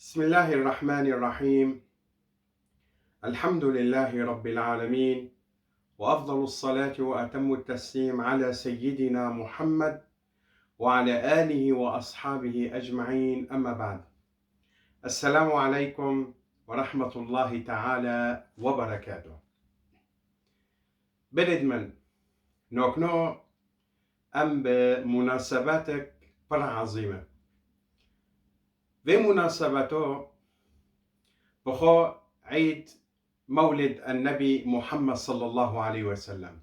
بسم الله الرحمن الرحيم. الحمد لله رب العالمين، وأفضل الصلاة وأتم التسليم على سيدنا محمد وعلى آله وأصحابه أجمعين، أما بعد. السلام عليكم ورحمة الله تعالى وبركاته. بلد من نوكنو أم بمناسباتك برا عظيمة بمناسبته بخو عيد مولد النبي محمد صلى الله عليه وسلم.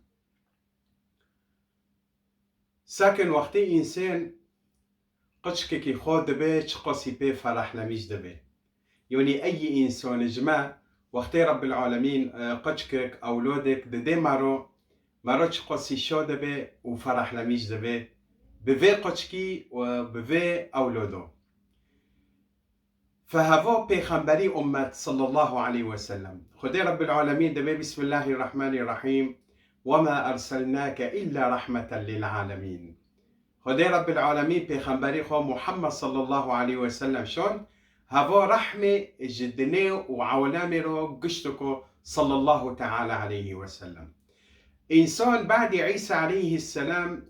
ساكن وقتی إنسان قشك كي خود دبي قصي بي فرح لميش دبي، يعني أي إنسان جماع وقتی رب العالمين قشكك أولادك ددي مرو قصي شو دبي وفرح لميش دبي بفي قشكي وبفي أولادو. فهذا بيخنبري أمة صلى الله عليه وسلم. خدي رب العالمين دبي بسم الله الرحمن الرحيم: وما أرسلناك إلا رحمة للعالمين. خدي رب العالمين بيخنبري خو محمد صلى الله عليه وسلم شون هذا رحمة جدني وعوالامي رو قشتكو صلى الله تعالى عليه وسلم. إنسان بعد عيسى عليه السلام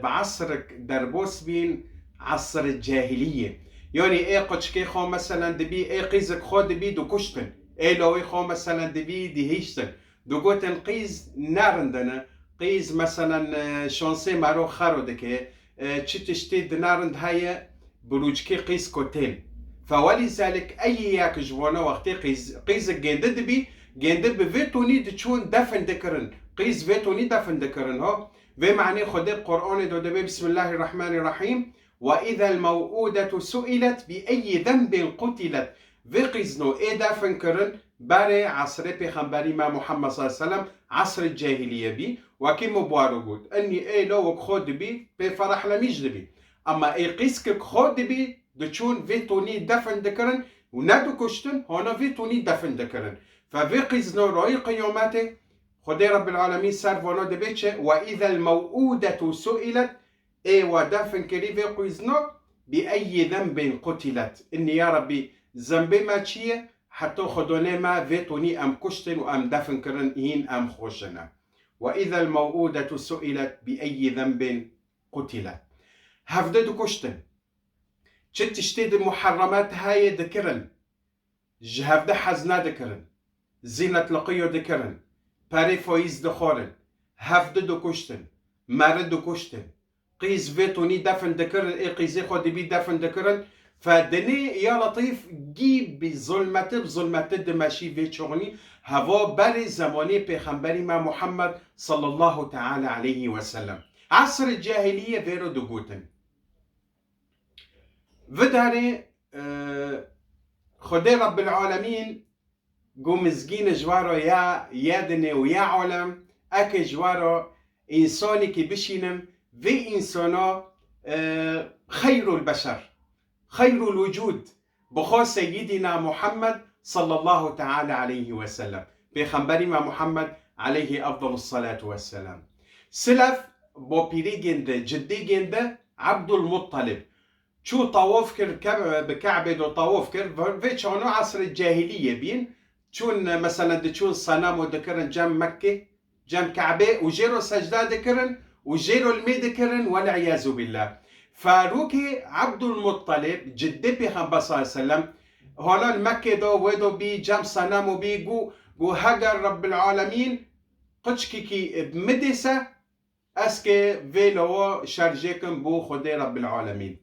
بعصر دربوس بين عصر الجاهلية، يعني ايه قشكي خو مثلا دبي ايه قيزك خو دبي دو كشتن ايه لو خو مثلا دبي دي هيشتن دو قوتن قيز نارندنا قيز مثلا شانسي مارو خارو دكي تشتشتي دنارند هاي بروجكي قيز كوتين. فولذلك اي ياك جوانا وقتي قيزك جند دبي جند بفيتوني دتشون دفن دكرن قيز فيتوني دفن دكرن هو في معني خدي القرآن دو دبي بسم الله الرحمن الرحيم: وإذا الموءودة سئلت بأي ذنب قتلت. في قيزنو إيه دفن كرن باري عصر بيخنبري ما محمد صلى الله عليه وسلم عصر الجاهلية بي وكيم مبوارو قد أني إيه لو خود بي بفرح لميج بي، أما إيه قيسك خود بي دتشون فيتوني دفن دكرن وندو كشتن هنا فيتوني دفن دكرن. ففي قيزنو رأي قيوماتي خدي رب العالمين سارفونو دبيتش وإذا الموءودة سئلت اي ودفن كريفي قيزنو بأي ذنب قتلت. إني يا ربي ذنبي ما تشيه حتى خدوني ما فيتوني أم كشتن وأم دفن كرن إين أم خوشنا. وإذا الموءودة سئلت بأي ذنب قتلت. هفدد كشتن تشتيد محرمات هاي دكرن جهفد حزنا دكرن زينة لقيو دكرن باري فويز دخورن هفدد كشتن مرد كشتن قيز فيتوني دفن دكرن اي قيزي خودي بي دفن دكرن. فدني يا لطيف جيب بظلمت دماشي في شغني هوا بري زماني بيخنبري ما محمد صلى الله تعالى عليه وسلم. عصر الجاهلية فيرو دقوتن وداري خدي رب العالمين قو مزقين جوارو يا دني ويا علم اكي جوارو انساني كي بشينم في إنسانا خير البشر خير الوجود بخو سيدنا محمد صلى الله تعالى عليه وسلم بخنبري ما محمد عليه أفضل الصلاة والسلام. سلف بوبيري جند جدي جند عبد المطلب شو طواف كر بكعبة دو طواف كر في شانو عصر الجاهلية بين شون مثلا دشون صنم ودكرن جم مكة جم كعبة وجيرو سجدة دكرن وجيرو الميدكرن والعياذ بالله. فاروكي عبد المطلب جدي بيغمبر صلى الله عليه وسلم هنا المكة دو ودو بي جام صنم وبي جو هجر رب العالمين قشكي بمدسة اسكي فيلو شارجيكم بو خدي رب العالمين،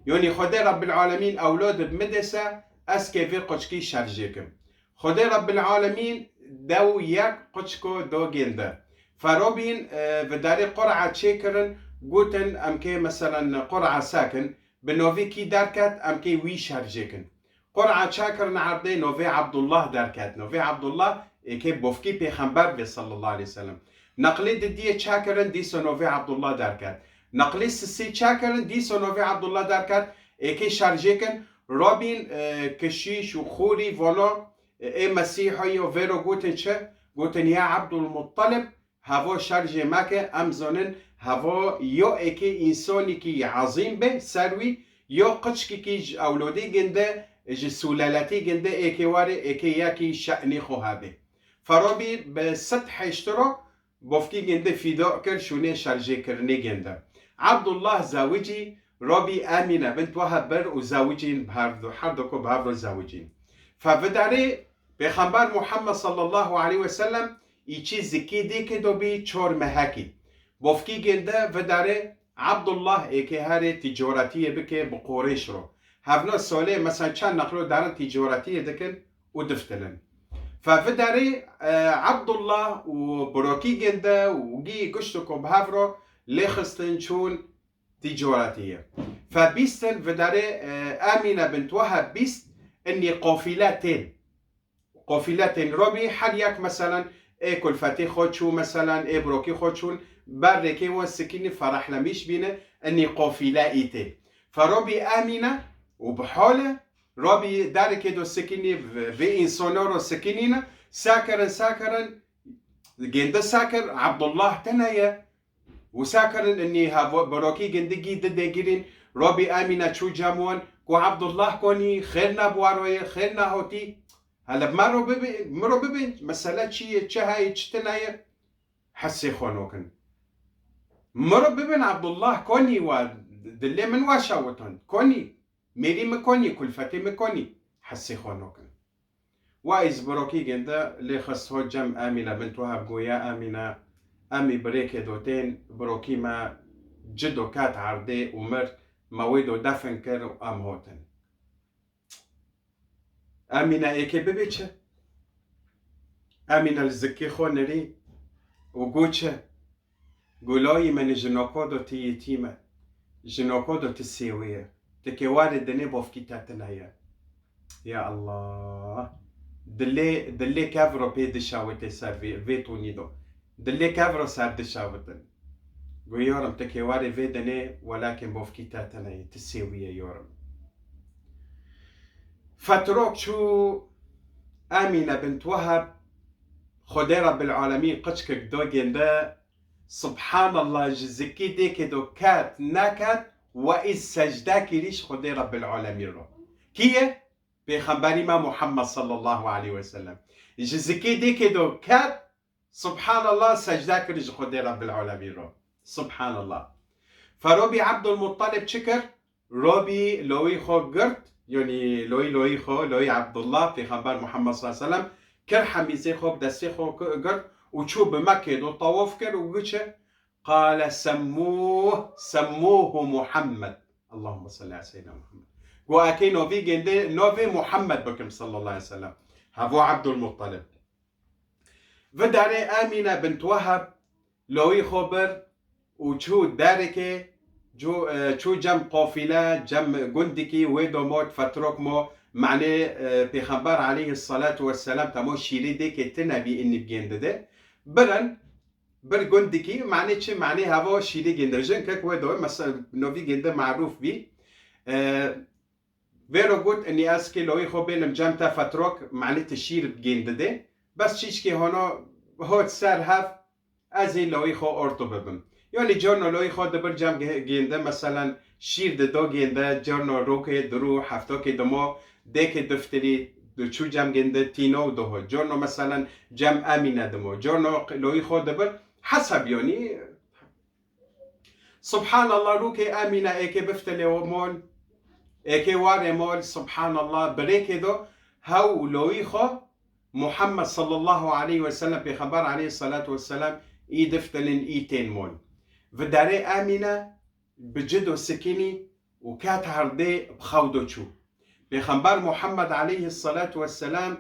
يعني خدي رب العالمين اولاد بمدسة اسكي في قشكي شارجيكم خدي رب العالمين دو يك قشكو دو جنده. فروبين بداري قرعة تشيكرن قوتن أمكي مثلا قرعة ساكن بنوفي كي داركات أمكي وي شارجيكن قرعة شاكرن عرضي نوفي عبد الله داركات نوفي عبد الله كي بوفكي بيخنبر صلى الله عليه وسلم. نقلي دي شاكرن دي نوفي عبد الله داركات نقلي سي شاكرن دي نوفي عبد الله داركات كي شارجيكن روبين كشيش وخوري فولو اي مسيحي وفيرو قوتن شه قوتن يا عبد المطلب هوا شارجي ماكه امزونن هوا يو اكي انساني كي عظيم به سروي يو قشكي كي اولودي جنده اجي سلالتي جنده ايكي واري ايكي ياكي شأني خوهابي فرابي بسطح اشترو بوفكي جنده فيدو كر شوني شارجي كرني جنده عبد الله زاوجي رابي آمنة بنت وهب بر وزاوجين بهاردو حردكو بهاردو زاوجين فبداري پیغمبر محمد صلى الله عليه وسلم ایچی زکی دی که دو بی چور مهکی بوفکی گنده وداره عبدالله ایکی هر تجارتیه بکه بقوریش رو هفنا ساله مثلا چند نقلو دارن تجارتیه دکن و دفتلن فوداره عبدالله و بروکی گنده و گی گشتو که بهف رو لخستن چون تجارتیه فبيستن وداره آمنة بنت وهب بيست اني قافلتين ربي حريك مثلا كل فتي خودشو مثلا بروكي خودشون بركي والسكيني فرح لميش بينه اني قافلة ايتي فربي آمنة وبحاله ربي دارك دو سكيني في انسانو رو سكينينا ساكرا جند ساكر عبد الله تنايا وساكرن اني بروكي جندگي ددگيرين ربي آمنة چو جامون كو عبد الله كوني خيرنا بواروي خيرنا هوتي هلا مرو ببين مسألة چية چه هاي چتنايا حسي خونوكن مرو ببين عبد الله كوني و دلي من واشاوتن كوني ميري مكوني كل فتي مكوني حسي خونوكن وايز بروكي جندا لي خص هو جم آمنة بنت وهب قويا آمنة أمي بريكي دوتين بروكي ما جدو كات عردي ومر مويدو دفن كر وأم هوتن آمنة إيكي ببيتش آمنة الزكي خونري وقوتش قولوي من جنوكودو تيتيمة جنوكودو تسيوية تكيواري دني بوفكيتاتنا يا الله دلي كافرو بيد شاوتي سافي فيتونيدو دلي كافرو سار دشاوتن قو يورم تكيواري في دني ولكن بوفكيتاتنا تسيوية يورم فتروك شو آمنة بنت وهب خدي رب العالمين قشكك دوغين دا سبحان الله جزكي ديك دو كات ناكات وإذ سجداكي ليش خدي رب العالمين رو كيه بخبري ما محمد صلى الله عليه وسلم جزكي ديك دو كات سبحان الله سجداكي ليش خدي رب العالمين رو سبحان الله فروبي عبد المطلب شكر روبي لوي خو قرت يعني لوي خو لوي عبد الله في خبر محمد صلى الله عليه وسلم كر حميزي خو بدسي خو قرت وشو بمكة دو طواف كر وقش قال سموه محمد اللهم صل على سيدنا محمد وأكي نوفي جندي نوفي محمد بكم صلى الله عليه وسلم هذا عبد المطلب وداري آمنة بنت وهب لوي خبر وشو داركي شو جم قافلة جم جندكي ويدو موت فترك مو معني بيخبر عليه الصلاة والسلام تمو شيري ديكي تنبي إني بجند ده برن بر جندكي معني شو معني هوا شيري جند جن كك ويدو مثلا نوفي جند معروف بي فيرو قلت إني أسكي لوي خو بين جمتا فترك معني تشير بجند ده بس شيشكي هنا هو تسار هاف أزي لوي خو أرتو ببن يعني جورنو لوي خود دبر جام گینده مثلا شیر دو گینده جورنو روکه درو هفتو که دمو دک دفتری دو چو جام گینده تینو دو جورنو مثلا جام امینه دمو جورنو لوي خود دبر حسب يعني سبحان الله روكي امینه ايكي بفتلي ومول ايكي واري مول سبحان الله بريكي دو هاو لوي خو محمد صلى الله عليه وسلم بخبر عليه الصلاة والسلام اي دفتلين ايتين مول وداره آمنة بجدو سكيني وكات هردي بخودو چو بخبر محمد عليه الصلاة والسلام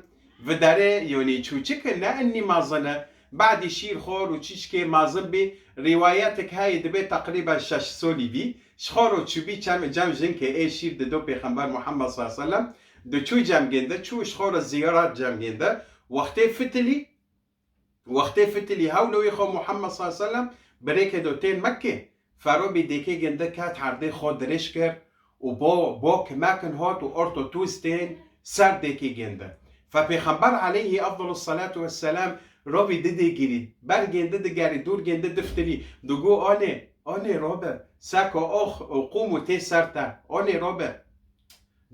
وداره يعني چو چكن لا اني مازنه بعد يشير خور وچيشكي مازن بي رواياتك هاي دبي تقريبا 6 سولي بي شخور وچو بي جام جنك اي شير دو بخبر محمد صلى الله عليه وسلم دو چو جام گنده چو شخور الزيارات جام گنده وقتي فتلي هاولو يخو محمد صلى الله عليه وسلم بريكه دوتين مكة فرو بديكي جنده كات هرده خود رشكر و بو كماكن هات و ارتو توستين سر ديكي جنده فبيخبر عليه أفضل الصلاة والسلام روبي ديدي جريد بر جنده دي دور جنده دفتري دوغو آني روبه ساكو أخ وقومو تي سرتا آني روبه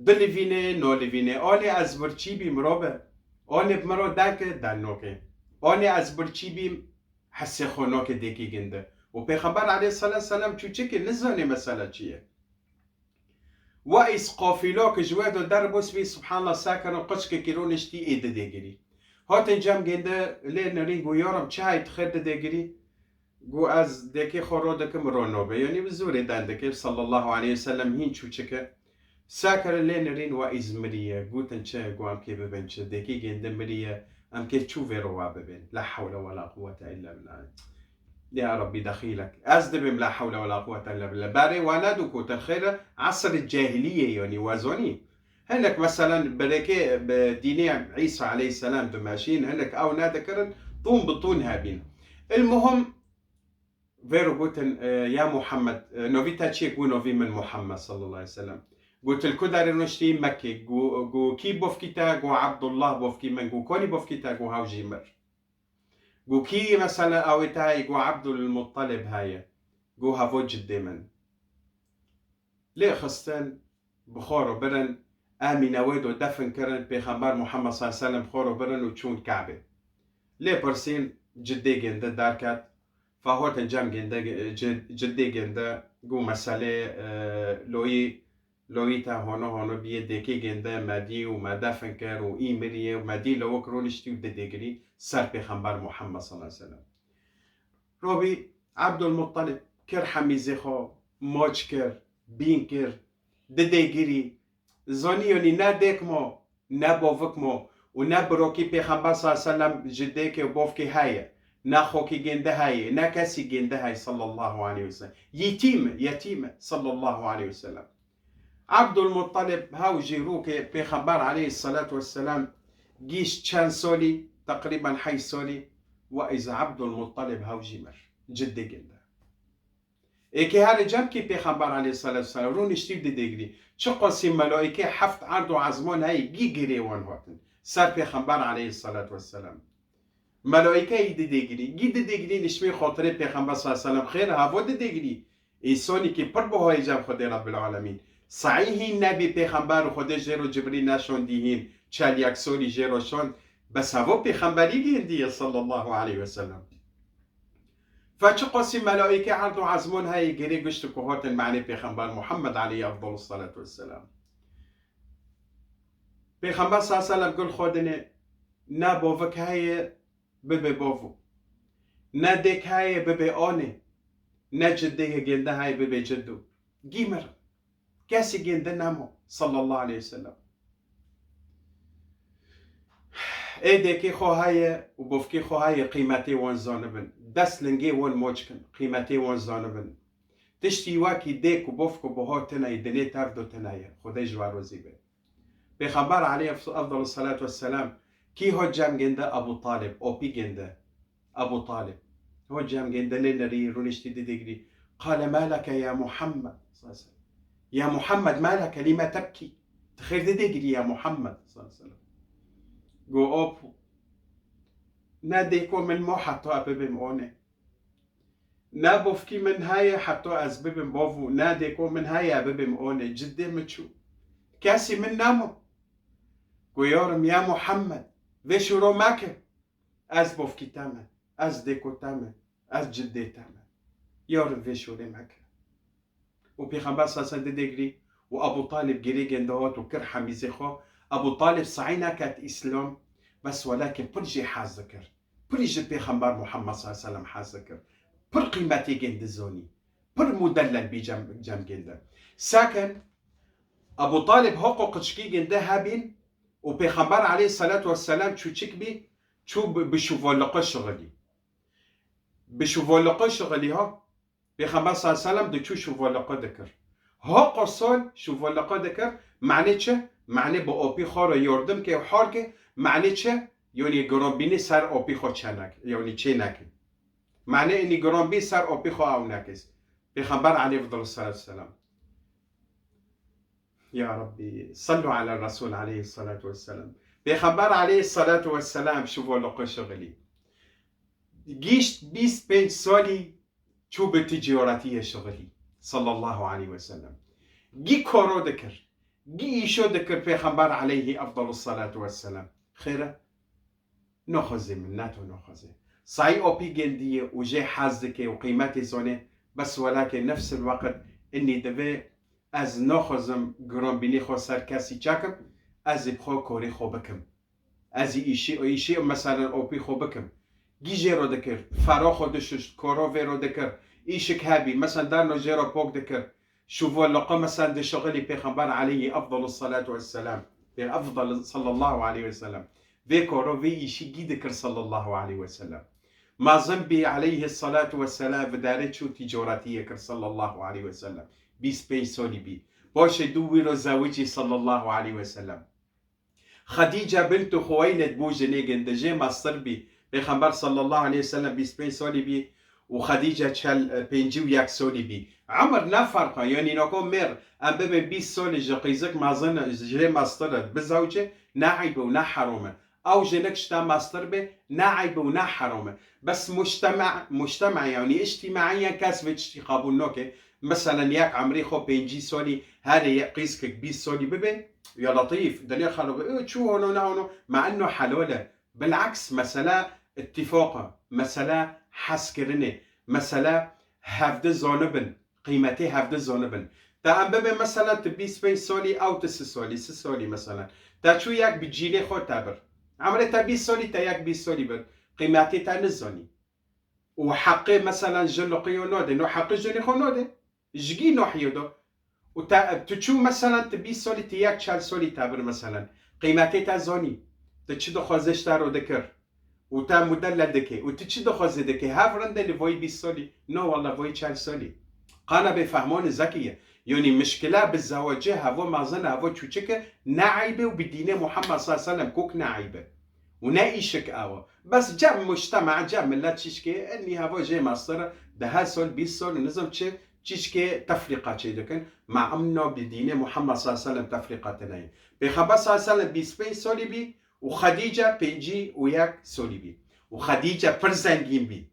دلوینه نولوینه آنی از برچی بیم رابه آنی بمرو دکه دنوکه آنی از برچی بیم حسی خوناک دیکی گنده و پیغمبر علیه السلام چوچه که نزانه مسئله چیه و ایس قافلا که جوه دو در بس بی سبحان الله ساکن و قچ که کرونشتی ایده دیگری هات جمع گنده لی نرین گو یارم چه هایت خرد دیگری گو از دیکی خورو دکم رونوبه یعنی بزوری دنده صلی الله علیه وسلم هین چوچه که ساکر لی نرین و ایز مریه گوتن چه گو ام که ببین چه دیکی گنده مریه ام که چو ویروا ببین لا حول ولا قوة الا بالله يا ربي دخيلك أزدبم لا حول ولا قوة إلا بالله باري وانا كوت الخير عصر الجاهلية يعني وازوني هنك مثلا بركة بديني عيسى عليه السلام دماشين هنك أو نادكرن طون بطون هابين المهم فيرو قوتن يا محمد نوفيتا تشي قو نوفي من محمد صلى الله عليه وسلم قلت الكدر نشتي مكي قو كي بوفكيتا قو عبد الله بوفكي من قو كوني بوفكيتا قو هاو جيمر قو كي مثلا او تاي قو عبد المطلب هاي قو هافو جدي من ليه خستن بخورو برن آمين ويدو دفن كرن بيخمبر محمد صلى الله عليه وسلم بخورو برن وچون كعبه ليه برسين جدي جنده داركات فهو تنجم جنده جدي جنده قو مسألة لويتا هونو بيه ديكي جنده مدي وما دفن كر وإيمريه ومدي لو كرونشتي ودديجري سر بيخمبر محمد صلى الله عليه وسلم روبي عبد المطلب كر حميزي خو موج كر بين كر دديجري زانيوني نا ديك مو نا بوفك مو ونا بروكي بيخمبر صلى الله عليه وسلم جديك وبوفكي هاي نا خوكي جنده هاي نا كاسي جنده هاي صلى الله عليه وسلم يتيم صلى الله عليه وسلم عبد المطلب هاو جيروك بيخبر عليه الصلاة والسلام جيش كان سولي تقريبا حي سولي وإذا عبد المطلب هاو جيمر جدي جنده إيكي هاري جمكي بيخبر عليه الصلاة والسلام رون اشتيب دي ديگري چه قاسم ملائكي حفت عرض وعزمان هاي جي جريوان هاتن سر بيخبر عليه الصلاة والسلام ملائكه دي ديگري جي دي ديگري نشمي خاطره بيخبر صلى الله عليه وسلم خير هاو دي ديگري إيساني كي پر بهاي جم خدي رب العالمين صحیح نبی پیغمبر خود جرو جبريل نشون ديهين چل یک سولی جروشون بس هوا پیغمبری گیردیه صلی الله علیه وسلم فچه قاسم ملائکه عرض و عزمون هاي گری گشت کهات المعنی پیغمبر محمد علیه افضل الصلاة والسلام پیغمبر صلی الله علیه وسلم قل خودنه نه باوک هاي ببه باوو نه دک هاي ببه آنه نه جده گنده هاي ببه جدو گیمر كاسي جنده نامو صلى الله عليه وسلم ايديكي خو هاي وبوفكي خو هاي قيمتي وان زانبن دس لنجي وان موجكن قيمتي وان زانبن تشتي واكي ديك وبوفكو بهاتنا يدني تردو تنايا خدي جوار وزيبه بخبر عليه افضل الصلاة والسلام كي هو جام جنده ابو طالب او بي جنده ابو طالب هو جام جنده لنري رونشتي ديجري قال ما لك يا محمد صلى الله عليه وسلم يا محمد ما لك لما تبكي تخير ديجري يا محمد صلى الله عليه وسلم جو اوبو ناديكو من مو حتى أبيبم أونه نابوفكي من هاي حتى أزبيبم بوفو ناديكو من هاي أبيبم أونه جدي متشو كاسي من نامو جو يورم يا محمد ويشو رو ماكي از بوفكي تامن از ديكو تامن از جدي تامن يورم ويشو رو ماكي وبيخنبار ساسن ديجري وأبو طالب جري جندوات وكر حميزي خو أبو طالب صعينا كات إسلام بس ولكن برجي حازكر برجي بيخنبار محمد صلى الله عليه وسلم حازكر بر قيمتي جند زوني بر مدلل بجم جنده ساكن أبو طالب هوقو قشكي جنده هابين وبيخنبار عليه الصلاة والسلام شو تشكبي شو بشوفولقة شغلي بشوفولقة شغلي ها بيخنبار صلى الله عليه وسلم دو شوفولقة ذكر هوقو صال شوفولقة ذكر معنی چه؟ معنی با آبی خواه را یاردم که حار که معنی چه؟ یعنی گرانبینی سر آبی خواه چه نک یعنی چه نکن معنی اینی گرانبین سر آبی خواه او نکست پیغمبر علیه افضل الصلاة والسلام یا ربی صلوا علی الرسول علیه الصلاة والسلام پیغمبر علیه الصلاة والسلام شو لقا شغلی گیشت 25 سالی چوب تجارتی شغلی صلی الله علیه وسلم گی کارو دکر گی ایشو دکر پیغمبر علیه افضل الصلاة والسلام خیره نخوزه منتو نخوزه صحيح اوبي جندية وجي حازدك وقيمتي زونه بس ولكن نفس الوقت اني دبي از نخوزم گرام بینی خو سر کسی چکم از بخو کوری خو بکم از ایشی مثلا اوپی خو بکم گیجه رو دکر فرا خودش کورو رو دکر ایشک هبی مثلا در نجه رو پوک دکر شوفوا لقا مثلا ده شغلي پیغمبر عليه افضل الصلاة والسلام افضل صلى الله عليه وسلم في كورو في ايشي دكر صلى الله عليه وسلم ما زنبي عليه الصلاة والسلام بدارت شو تجارتي كر صلى الله عليه وسلم بيس بي سولي بي باش دويرو زوجي صلى الله عليه وسلم خديجة بنت خويلد بوجنيجن دجي مصر بي پیغمبر صلى الله عليه وسلم بيس بي سولي بي وخديجة چل بينجي وياك سولي بي عمر نفرقه يعني نكون مر ام ببن 20 سولي جقيزك ما ظن جري مصر بزوجه نعيب ونا حرامه او جنك شتا مصر به نعيب ونا حرامه بس مجتمع يعني اجتماعيا كسب قبول نوكي مثلا ياك عمري خو بينجي سولي هذا يقيسك 20 سولي ببن يا لطيف دنيا خلو شو هونو مع انه حلوله بالعكس مسألة اتفاقه مسألة حسكرنه مسألة هفده زانبن قيمتي هفده زانبن تا ام ببین مثلا تا 25 سالی او تا 3 سالی مثلا تا چو یک بجیله خود تبر عمره تا 20 سالی تا یک 20 سالی بر قیمتی تا نزانی و حقه مثلا جلقی و ناده نو حقه جلی خود ناده جگی نوحیو دو و تا چو مثلا تا 20 سالی تا یک 40 سالی تبر مثلا قیمتی تا زانی تا چی دو خوازش تا رو دکر و تا مدل دکه و تا چی دو خوازه دکه هفرنده لوی 20 سالی نو والله وی 40 سالی قانا بفهمان ذكية يعني مشكلة بالزواج هوا مازن هوا تشوشك نعيبة وبدين محمد صلى الله عليه وسلم كوك نعيبة ونايشك أوا بس جاب مجتمع جاب ملات تشكي اني هوا جاي مصر ده هالسول 20 سول نظام تشكي تفرقة دكن مع امنا بدين محمد صلى الله عليه وسلم تفرقة تنين بخبر صلى الله عليه وسلم 25 سولي بي وخديجة بيجي وياك سولي بي وخديجة فرزنجين بي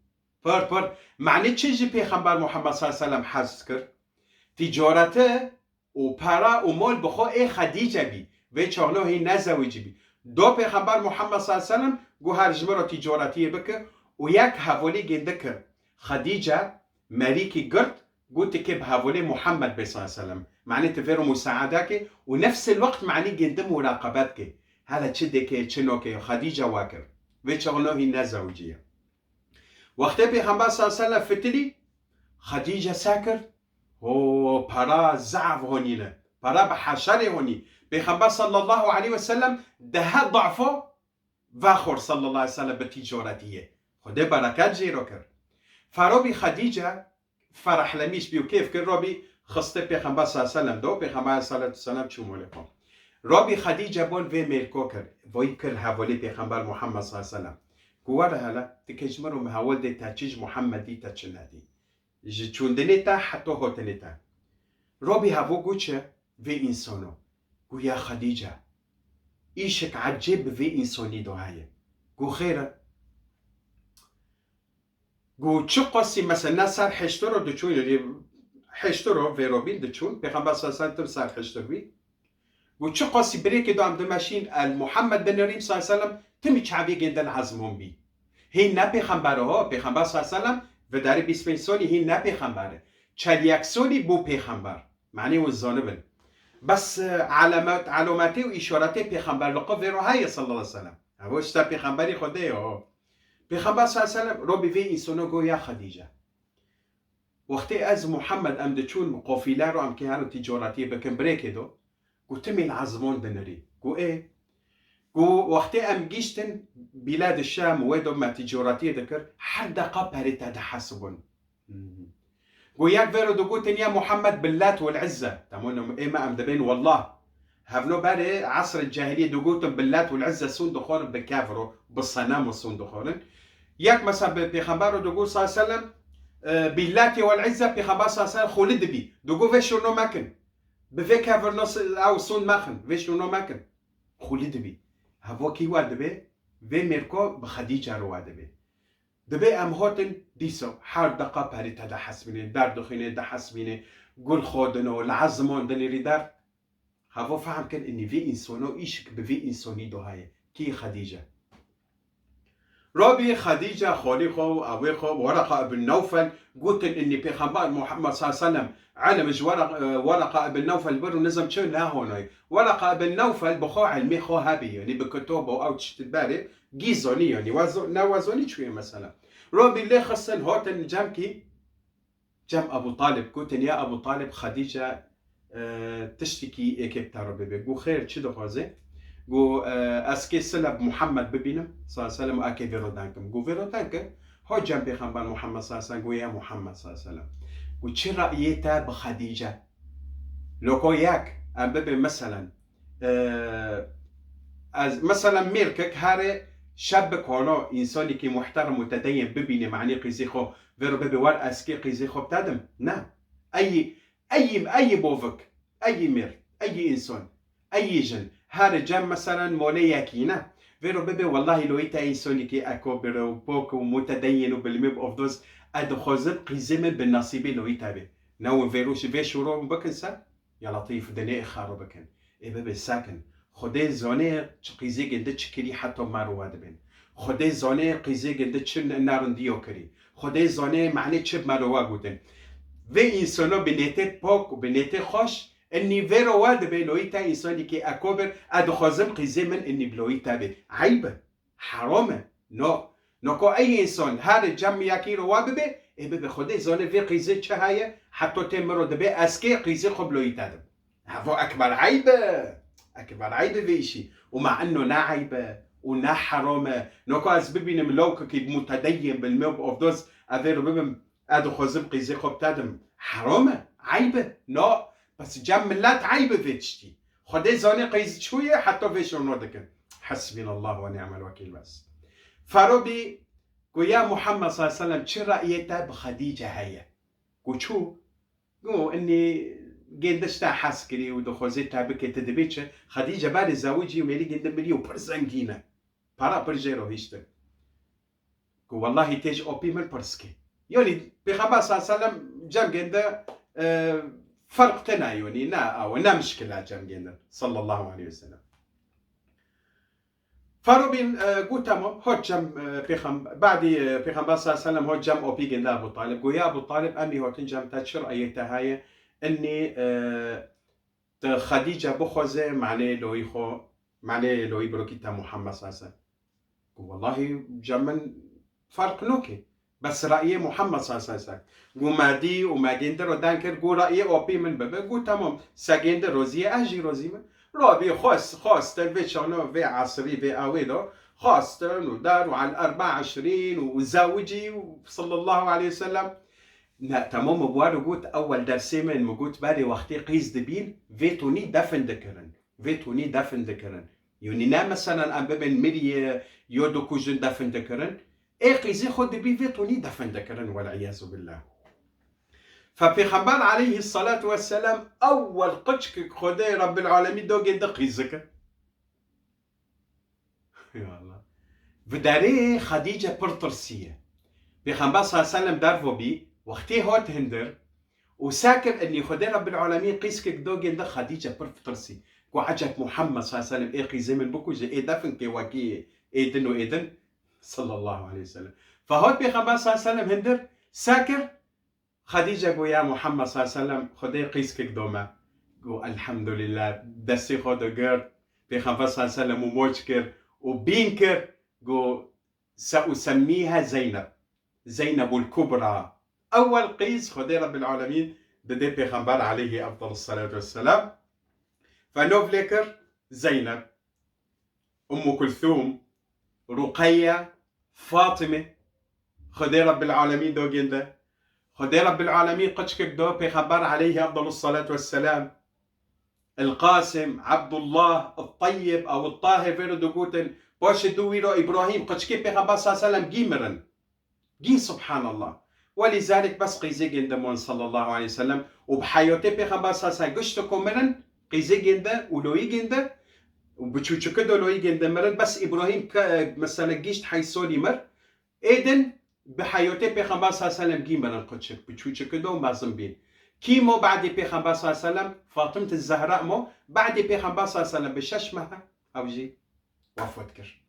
پر معنی چیزی پیغمبر محمد صلی الله علیه وسلم حذف کرد تجارته و پرا و مال بخو ای خدیجه بی و چهلا هی نزوجی بی دو پیغمبر محمد صلی الله علیه وسلم گو هر جمره تجارتی بکر و یک حوالی گنده کرد خدیجه ملیکی گرد قلت كيف هاولي محمد صلى الله عليه وسلم معني تفيرو مساعدك ونفس الوقت معني قدم مراقبتك هذا تشدك تشنوك خديجه واكر ويتشغلو هي نزوجيه وقتی پیغمبر صلی الله علیه و فتلی خدیجه ساکر و پرا ضعف هونیله پرا به حشر هونی پیغمبر صلی الله علیه و سلم ده ضعفه و صلی الله علیه و سلم به تجارتیه خدا برکت جیرو کرد فرابی خدیجه فرح لمیش بیو کیف کرد رابی خسته پیغمبر صلی الله علیه و سلم دو پیغمبر صلی الله علیه و سلم چو مولکم رابی خدیجه بول وی ملکو کرد وی کرد حوالی پیغمبر محمد صلی الله علیه و سلم قوار هلا تكجمرو مهاول دي تاچيج محمدي تاچنادي جتوندني تا حتى هوتني تا روبي هاو قوچه في انسانو قو يا خديجة ايشك عجيب في انساني دعاية قو خيره قو چو قاسي مثلا سر حشترو دچون حشترو في روبين دچون پیغمبر صلى الله عليه وسلم سر حشتر بي قو چو قاسي بريكي دو عم دماشين المحمد بن ريم صلى الله عليه وسلم تمی چاوی گندن عزمون بی هی نه پیغمبره ها پیغمبر صلی الله علیه و سلم و در 25 سالی هی نه پیغمبره 41 سالی بو پیغمبر معنی و زانبن بس علامات و اشارات پیغمبر لقا ویرو های صلی الله علیه و سلم هواش تا پیغمبری خوده ها پیغمبر صلی الله علیه و سلم رو بی اینسانو گو یا خدیجه وقتی از محمد ام دچون قافله رو ام که هنو تجارتی بکن بریک دو گو تمی العزمون دنری گو ای وقتی ام گیشتن بلاد الشام ويدو ما تجارتي ذكر هر دقة بريت هذا حسبون وياك فيرو دوغوتن يا محمد باللات والعزة تمون إما أم دبين والله هفنو باري عصر الجاهلية دوغوتن باللات والعزة سون دخول بكافرو بالصنام والسون دخول ياك مثلا بيخبروا دوغو صلى الله عليه وسلم باللات والعزة بيخبر صلى الله عليه وسلم خولد بي دوغو فيشو نو ماكن بفي كافر نص أو سون ماخن فيشو نو ماكن خولد بي هوا کی واد به و مرکو به خدیجه رو واد به دبه ام هاتن دیسو هر دقه پری تا حسبینه در دخینه ده حسبینه گل خودنو العزمان دنیری در هافو فهم كان إني في إنسانو إيشك بفي إنساني دو هاي كي خديجة ربي خديجة خالقه أبوخه ورقة ابن نوفل قلت إني بيغمبر محمد صلى الله عليه وسلم علمش ورقة ابن نوفل برو نزم شو لا هوناي ورقة ابن نوفل بخو علمي خو هابي يعني بكتبه أو تشتباري جيزوني يعني نوازوني شوية مثلا ربي اللي خصن هوتن جامكي جام أبو طالب قلت يا أبو طالب خديجة تشتكي إيكيب تارو بيبي قو خير شدو خوزي قو اسكي سلب محمد ببينم صلى الله عليه وسلم اكي فيرو دانكم قو فيرو دانكم هو جنبي خنبان محمد صلى الله عليه وسلم قو يا محمد صلى الله عليه وسلم قو چه رأيتا بخديجة لوكو ياك ام ببي مثلا مثلا ميركك هاري شاب كونو انساني كي محترم متدين ببيني معني قيزيخو فيرو ببي وار اسكي قيزيخو بتادم نا اي بوفك اي مير اي انسان اي جن هار جام مثلا موليا كينا فيرو بيبي والله لو إيتا إنساني كي أكو برو بوكو متدين وبالميب أوف دوز أدخوزب قيزم بالنصيبي لو إيتا بي نو فيروش في شورو بكن سا يا لطيف دني إخارو بكن إيه بيبي ساكن خدي زوني قيزي جند تشكري حتى مارواد بين خدي زوني قيزي جند تشن نارن ديو كري خدي زوني معني تشب مارواد بودن في إنسانو بنيتي بوك وبنيتي خوش اني فيرو واد بلويتا انساني كي اكوبر ادخوزم قيزي من اني بلويتا بي عيبه حرامه نوكو اي انسان هار جم ياكي رو واد بي اي بي خدي زونه في قيزي تشهايه حتى تمرو دبي اسكي قيزي خبلويتا دب هذا اكبر عيبه في شيء ومع انه لا عيبه ونا حرامه نوكو اسببين ملوك كي متدين بالموب اوف دوز افيرو بيبم ادخوزم قيزي خبتادم حرامه عيبه بس جملات عيبة فيتشتي خدي زاني قيز شوية حتى فيش ونودك حسبنا الله ونعم الوكيل بس فروبي قو يا محمد صلى الله عليه وسلم شو رأيته بخديجة هيا قو شو قو اني جندشتا حسكري ودخوزيتها بكي تدبيتش خديجة بعد زوجي وميلي جند مليو برزنجينة برا برجيرو هيشتر قو والله تيج اوبي من برسكي يعني بخبر صلى الله عليه وسلم جام جند فرق تنايوني نا مشكلة جام جدا صلى الله عليه وسلم فروبين قوتامو هو جام بعد بيغمبر صلى الله عليه وسلم هو جام اوبي جندا ابو طالب قو يا ابو طالب امي هو تنجم تشر ايتها هاي اني خديجة بخوزة معني لو يبروكيتا محمد صلى الله عليه وسلم والله جمن فرق نوكي بس رأيي محمد صلى الله عليه وسلم قو مادي وما جندر ودانكر قو رأيي أوبي من بابا قو تمام ساجندر روزية أجي روزية رابي خاص تلفي شانو في عصري في أويلو خاص ودار وعلى 24 وزوجي صلى الله عليه وسلم لا تمام بوارو قوت أول درسي من قوت بالي وقتي قيس دبين فيتوني دفن ذكرن يعني نا مثلا أم بابن ميري يودو كوجن دفن ذكرن إيه قيزي خود بي فيتوني دفن ذكرن والعياذ بالله فبيغمبر عليه الصلاة والسلام أول قشك خدي رب العالمين دو جد قيزك يا الله بداري خديجة برطرسية بيغمبر صلى الله عليه وسلم دارفو بي وقتي هوت هندر وساكر اني خدي رب العالمين قيسك دو جد خديجة برطرسي وعجت محمد صلى الله عليه وسلم إيه قيزي من بكو جي إيه دفن كي وكي إيدن وإيدن صلى الله عليه وسلم فهوت بيغمبر صلى الله عليه وسلم هندر ساكر خديجة قو يا محمد صلى الله عليه وسلم خدي قيسك دوما قو الحمد لله دستي خودو قر بيغمبر صلى الله عليه وسلم وموجكر وبينكر قو سأسميها زينب الكبرى أول قيس خدي رب العالمين بدي بيغمبر عليه أفضل الصلاة والسلام فنوفليكر زينب أم كلثوم رقية فاطمة خدي رب العالمين دو جنده خدي رب العالمين قشك دو بيغمبر عليه أفضل الصلاة والسلام القاسم عبد الله الطيب أو الطاهر فيردو قوتن باش دويرو إبراهيم قشك بيغمبر صلى الله عليه وسلم جيمرن جي سبحان الله ولذلك بس قيزي جندمون صلى الله عليه وسلم وبحياتي بيغمبر صلى الله عليه وسلم قشتكم مرن قيزي جنده ولوي جنده وبتشوشو كده لوي جنده مرن بس إبراهيم مثلا جيشت حيسولي مر إيدن بحياتي بيغمبر صلى الله عليه وسلم جيمرن قشك بتشوشو كده ومازم بين كيمو بعد پیغمبر صلى الله عليه وسلم فاطمة الزهراء مو بعد پیغمبر صلى الله عليه وسلم بششمها او جي وفوت كر.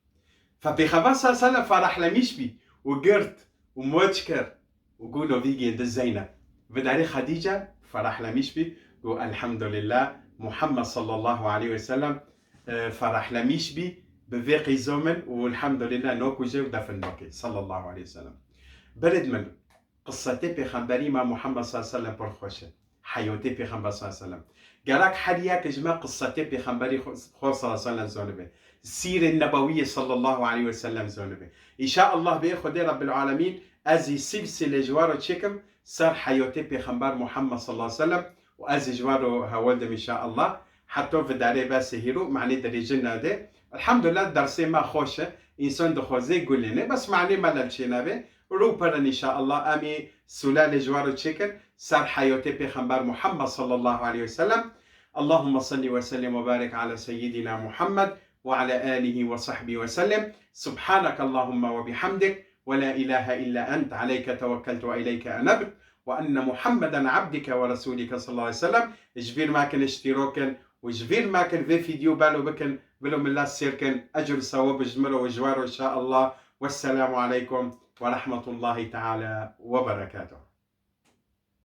فبيغمبر صلى الله عليه وسلم فرح لميش بي وقرت وموتشكر وقولوا فيجي عند الزينب بداري خديجة فرح لميش بي والحمد لله محمد صلى الله عليه وسلم فرح لميش بي بفيقي زومن والحمد لله نوكو جي ودفن نوكي صلى الله عليه وسلم. برد من قصتي بيغمبري مع محمد صلى الله عليه وسلم برخوشة حيوتي بيغمبر صلى الله عليه وسلم قالك حدياك جماع قصتي بيغمبري خو صلى الله عليه وسلم زونبه السيرة النبوية صلى الله عليه وسلم زونبه إن شاء الله بيخدي رب العالمين أزي سلسلة جوارو تشيكم صار حيوتي بيغمبر محمد صلى الله عليه وسلم وأزي جوارو هولدم إن شاء الله حتى في داري بس هيرو معني دري جنة ده الحمد لله درسي ما خوشه إنسان دخوزي يقول لنا بس معني ملل شينابه روبرن إن شاء الله أمي سلالة جوارو تشيكن صار حيوتي بيغمبر محمد صلى الله عليه وسلم. اللهم صل وسلم وبارك على سيدنا محمد وعلى آله وصحبه وسلم. سبحانك اللهم وبحمدك ولا إله إلا أنت عليك توكلت وإليك أنبت وأن محمدا عبدك ورسولك صلى الله عليه وسلم. جبير ماكن اشتراكن وجبير ماكن في فيديو بالو بكن بلو من الله سيركن أجر صواب جمرو وجوارو إن شاء الله. والسلام عليكم ورحمة الله تعالى وبركاته.